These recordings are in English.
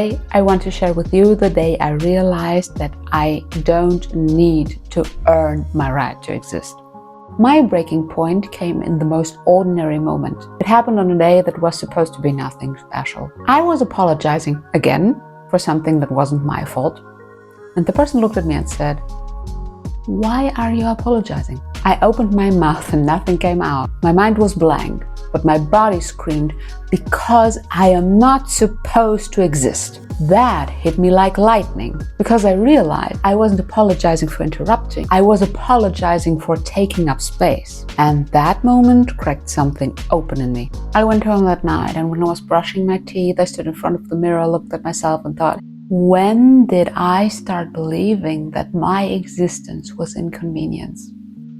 Today, I want to share with you the day I realized that I don't need to earn my right to exist. My breaking point came in the most ordinary moment. It happened on a day that was supposed to be nothing special. I was apologizing again for something that wasn't my fault. And the person looked at me and said, "Why are you apologizing?" I opened my mouth and nothing came out. My mind was blank, but my body screamed, "Because I am not supposed to exist." That hit me like lightning, because I realized I wasn't apologizing for interrupting. I was apologizing for taking up space. And that moment cracked something open in me. I went home that night, and when I was brushing my teeth, I stood in front of the mirror, looked at myself and thought, when did I start believing that my existence was inconvenience?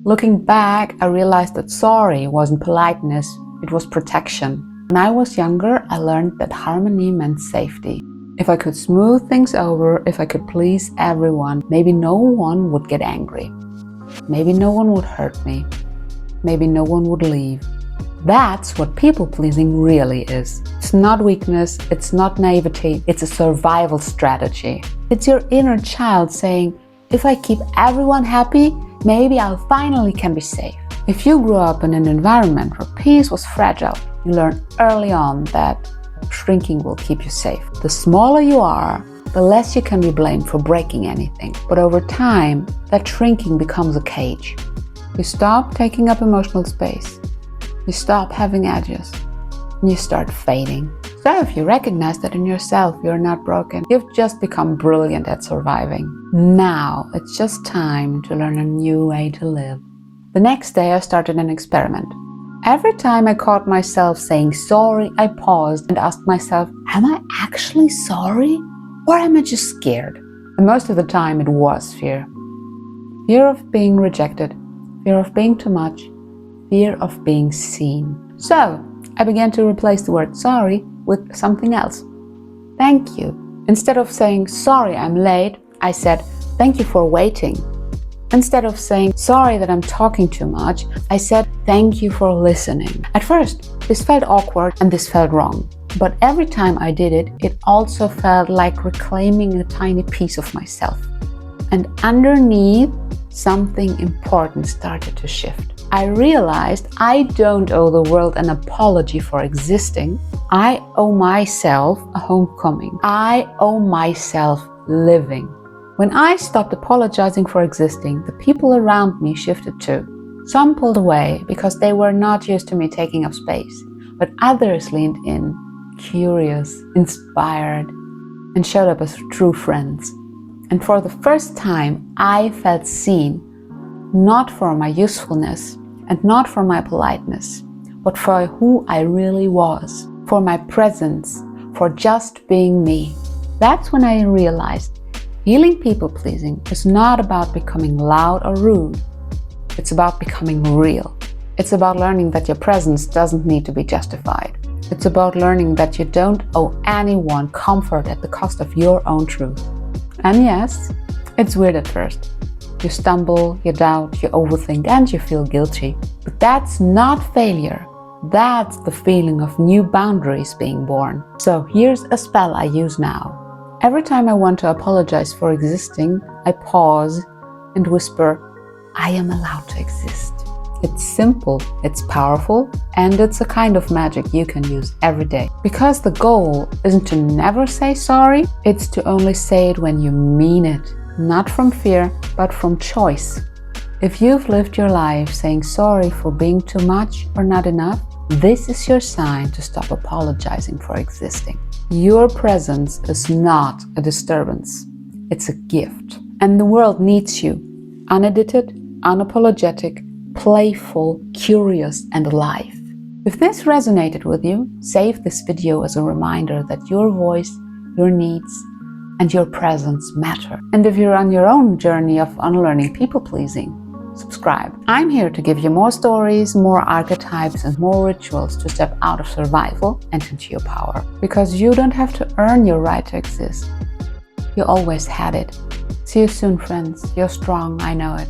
Looking back, I realized that sorry wasn't politeness, it was protection. When I was younger, I learned that harmony meant safety. If I could smooth things over, if I could please everyone, maybe no one would get angry. Maybe no one would hurt me. Maybe no one would leave. That's what people-pleasing really is. It's not weakness, it's not naivety, it's a survival strategy. It's your inner child saying, if I keep everyone happy, maybe I finally can be safe. If you grew up in an environment where peace was fragile, you learn early on that shrinking will keep you safe. The smaller you are, the less you can be blamed for breaking anything. But over time, that shrinking becomes a cage. You stop taking up emotional space. You stop having edges. And you start fading. So if you recognize that in yourself you're not broken, you've just become brilliant at surviving. Now it's just time to learn a new way to live. The next day I started an experiment. Every time I caught myself saying sorry, I paused and asked myself, am I actually sorry? Or am I just scared? And most of the time it was fear. Fear of being rejected, fear of being too much, fear of being seen. So I began to replace the word sorry with something else. Thank you. Instead of saying, sorry, I'm late, I said, thank you for waiting. Instead of saying, sorry that I'm talking too much, I said, thank you for listening. At first, this felt awkward and this felt wrong. But every time I did it, it also felt like reclaiming a tiny piece of myself. And underneath, something important started to shift. I realized I don't owe the world an apology for existing. I owe myself a homecoming. I owe myself living. When I stopped apologizing for existing, the people around me shifted too. Some pulled away because they were not used to me taking up space, but others leaned in, curious, inspired, and showed up as true friends. And for the first time, I felt seen, not for my usefulness and not for my politeness, but for who I really was, for my presence, for just being me. That's when I realized healing people-pleasing is not about becoming loud or rude. It's about becoming real. It's about learning that your presence doesn't need to be justified. It's about learning that you don't owe anyone comfort at the cost of your own truth. And yes, it's weird at first. You stumble, you doubt, you overthink, and you feel guilty. But that's not failure. That's the feeling of new boundaries being born. So here's a spell I use now. Every time I want to apologize for existing, I pause and whisper, I am allowed to exist. It's simple, it's powerful, and it's a kind of magic you can use every day. Because the goal isn't to never say sorry, it's to only say it when you mean it. Not from fear, but from choice. If you've lived your life saying sorry for being too much or not enough, this is your sign to stop apologizing for existing. Your presence is not a disturbance, it's a gift. And the world needs you, unedited, unapologetic, playful, curious, and alive. If this resonated with you, save this video as a reminder that your voice, your needs, and your presence matter. And if you're on your own journey of unlearning people-pleasing, subscribe. I'm here to give you more stories, more archetypes, and more rituals to step out of survival and into your power. Because you don't have to earn your right to exist. You always had it. See you soon, friends. You're strong, I know it.